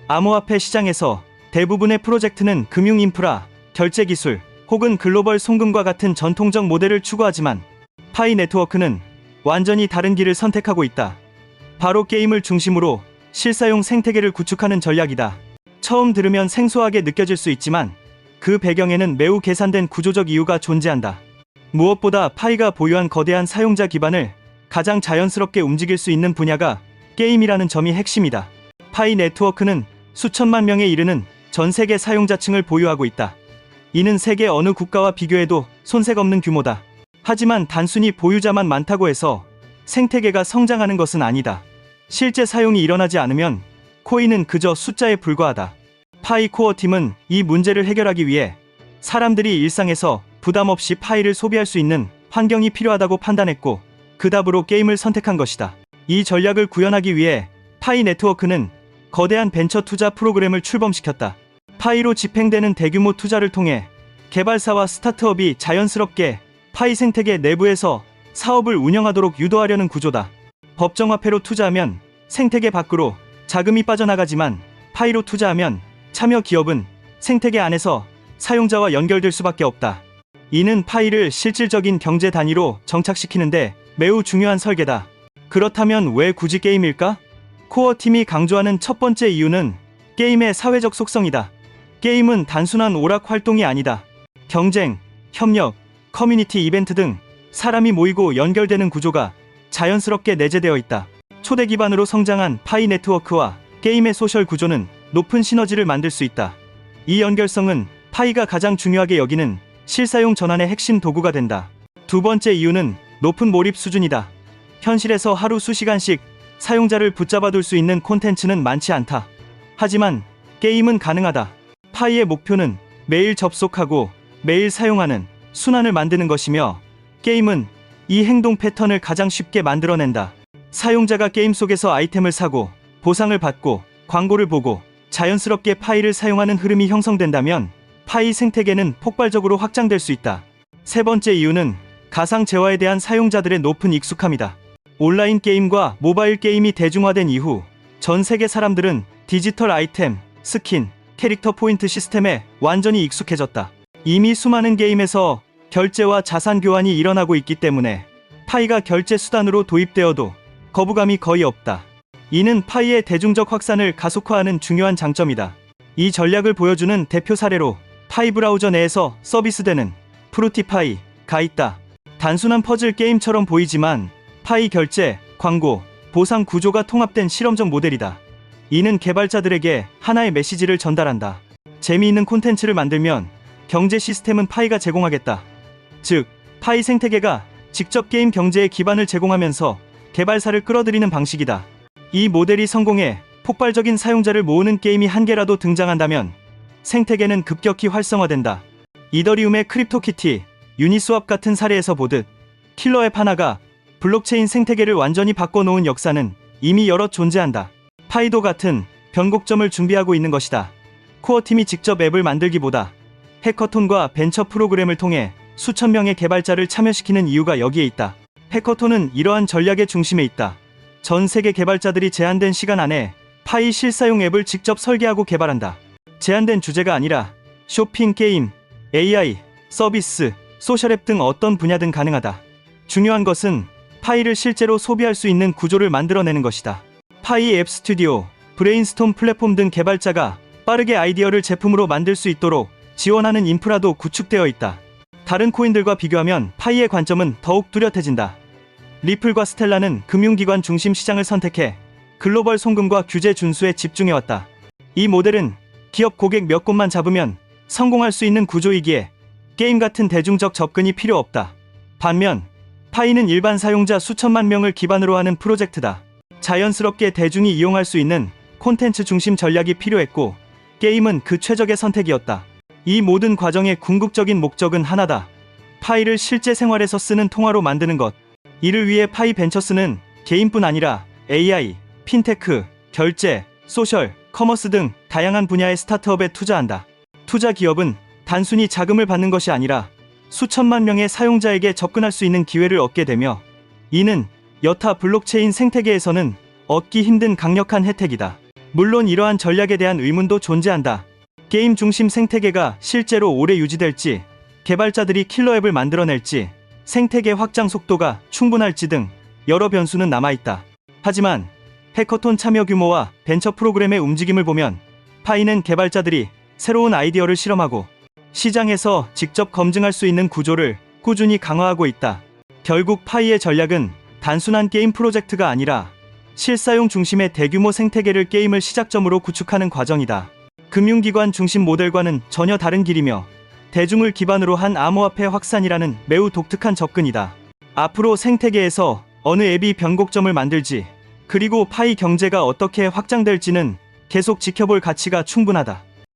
암호화폐 시장에서 대부분의 프로젝트는 금융 인프라, 결제 기술, 혹은 글로벌 송금과 같은 전통적 모델을 추구하지만 파이 네트워크는 완전히 다른 길을 선택하고 있다. 바로 게임을 중심으로 실사용 생태계를 구축하는 전략이다. 처음 들으면 생소하게 느껴질 수 있지만 그 배경에는 매우 계산된 구조적 이유가 존재한다. 무엇보다 파이가 보유한 거대한 사용자 기반을 가장 자연스럽게 움직일 수 있는 분야가 게임이라는 점이 핵심이다. 파이 네트워크는 수천만 명에 이르는 전 세계 사용자층을 보유하고 있다. 이는 세계 어느 국가와 비교해도 손색 없는 규모다. 하지만 단순히 보유자만 많다고 해서 생태계가 성장하는 것은 아니다. 실제 사용이 일어나지 않으면 코인은 그저 숫자에 불과하다. 파이 코어 팀은 이 문제를 해결하기 위해 사람들이 일상에서 부담 없이 파이를 소비할 수 있는 환경이 필요하다고 판단했고 그 답으로 게임을 선택한 것이다. 이 전략을 구현하기 위해 파이 네트워크는 거대한 벤처 투자 프로그램을 출범시켰다. 파이로 집행되는 대규모 투자를 통해 개발사와 스타트업이 자연스럽게 파이 생태계 내부에서 사업을 운영하도록 유도하려는 구조다. 법정화폐로 투자하면 생태계 밖으로 자금이 빠져나가지만 파이로 투자하면 참여 기업은 생태계 안에서 사용자와 연결될 수밖에 없다. 이는 파이를 실질적인 경제 단위로 정착시키는데 매우 중요한 설계다. 그렇다면 왜 굳이 게임일까? 코어 팀이 강조하는 첫 번째 이유는 게임의 사회적 속성이다. 게임은 단순한 오락 활동이 아니다. 경쟁, 협력, 커뮤니티 이벤트 등 사람이 모이고 연결되는 구조가 자연스럽게 내재되어 있다. 초대 기반으로 성장한 파이 네트워크와 게임의 소셜 구조는 높은 시너지를 만들 수 있다. 이 연결성은 파이가 가장 중요하게 여기는 실사용 전환의 핵심 도구가 된다. 두 번째 이유는 높은 몰입 수준이다. 현실에서 하루 수시간씩 사용자를 붙잡아둘 수 있는 콘텐츠는 많지 않다. 하지만 게임은 가능하다. 파이의 목표는 매일 접속하고 매일 사용하는 순환을 만드는 것이며 게임은 이 행동 패턴을 가장 쉽게 만들어낸다. 사용자가 게임 속에서 아이템을 사고 보상을 받고 광고를 보고 자연스럽게 파이를 사용하는 흐름이 형성된다면 파이 생태계는 폭발적으로 확장될 수 있다. 세 번째 이유는 가상 재화에 대한 사용자들의 높은 익숙함이다. 온라인 게임과 모바일 게임이 대중화된 이후 전 세계 사람들은 디지털 아이템, 스킨, 캐릭터 포인트 시스템에 완전히 익숙해졌다. 이미 수많은 게임에서 결제와 자산 교환이 일어나고 있기 때문에 파이가 결제 수단으로 도입되어도 거부감이 거의 없다. 이는 파이의 대중적 확산을 가속화하는 중요한 장점이다. 이 전략을 보여주는 대표 사례로 파이 브라우저 내에서 서비스되는 프루티파이가 있다. 단순한 퍼즐 게임처럼 보이지만 파이 결제, 광고, 보상 구조가 통합된 실험적 모델이다. 이는 개발자들에게 하나의 메시지를 전달한다. 재미있는 콘텐츠를 만들면 경제 시스템은 파이가 제공하겠다. 즉, 파이 생태계가 직접 게임 경제의 기반을 제공하면서 개발사를 끌어들이는 방식이다. 이 모델이 성공해 폭발적인 사용자를 모으는 게임이 한 개라도 등장한다면 생태계는 급격히 활성화된다. 이더리움의 크립토키티, 유니스왑 같은 사례에서 보듯 킬러 앱 하나가 블록체인 생태계를 완전히 바꿔놓은 역사는 이미 여럿 존재한다. 파이도 같은 변곡점을 준비하고 있는 것이다. 코어팀이 직접 앱을 만들기보다 해커톤과 벤처 프로그램을 통해 수천 명의 개발자를 참여시키는 이유가 여기에 있다. 해커톤은 이러한 전략의 중심에 있다. 전 세계 개발자들이 제한된 시간 안에 파이 실사용 앱을 직접 설계하고 개발한다. 제한된 주제가 아니라 쇼핑, 게임, AI, 서비스, 소셜앱 등 어떤 분야든 가능하다. 중요한 것은 파이를 실제로 소비할 수 있는 구조를 만들어내는 것이다. 파이 앱 스튜디오, 브레인스톰 플랫폼 등 개발자가 빠르게 아이디어를 제품으로 만들 수 있도록 지원하는 인프라도 구축되어 있다. 다른 코인들과 비교하면 파이의 관점은 더욱 뚜렷해진다. 리플과 스텔라는 금융기관 중심 시장을 선택해 글로벌 송금과 규제 준수에 집중해왔다. 이 모델은 기업 고객 몇 곳만 잡으면 성공할 수 있는 구조이기에 게임 같은 대중적 접근이 필요 없다. 반면 파이는 일반 사용자 수천만 명을 기반으로 하는 프로젝트다. 자연스럽게 대중이 이용할 수 있는 콘텐츠 중심 전략이 필요했고 게임은 그 최적의 선택이었다. 이 모든 과정의 궁극적인 목적은 하나다. 파이를 실제 생활에서 쓰는 통화로 만드는 것. 이를 위해 파이 벤처스는 개인뿐 아니라 AI, 핀테크, 결제, 소셜, 커머스 등 다양한 분야의 스타트업에 투자한다. 투자 기업은 단순히 자금을 받는 것이 아니라 수천만 명의 사용자에게 접근할 수 있는 기회를 얻게 되며 이는 여타 블록체인 생태계에서는 얻기 힘든 강력한 혜택이다. 물론 이러한 전략에 대한 의문도 존재한다. 게임 중심 생태계가 실제로 오래 유지될지, 개발자들이 킬러 앱을 만들어낼지, 생태계 확장 속도가 충분할지 등 여러 변수는 남아있다. 하지만 해커톤 참여 규모와 벤처 프로그램의 움직임을 보면 파이는 개발자들이 새로운 아이디어를 실험하고 시장에서 직접 검증할 수 있는 구조를 꾸준히 강화하고 있다. 결국 파이의 전략은 단순한 게임 프로젝트가 아니라 실사용 중심의 대규모 생태계를 게임을 시작점으로 구축하는 과정이다. 금융기관 중심 모델과는 전혀 다른 길이며 대중을 기반으로 한 암호화폐 확산이라는 매우 독특한 접근이다. 앞으로 생태계에서 어느 앱이 변곡점을 만들지, 그리고 파이 경제가 어떻게 확장될지는 계속 지켜볼 가치가 충분하다.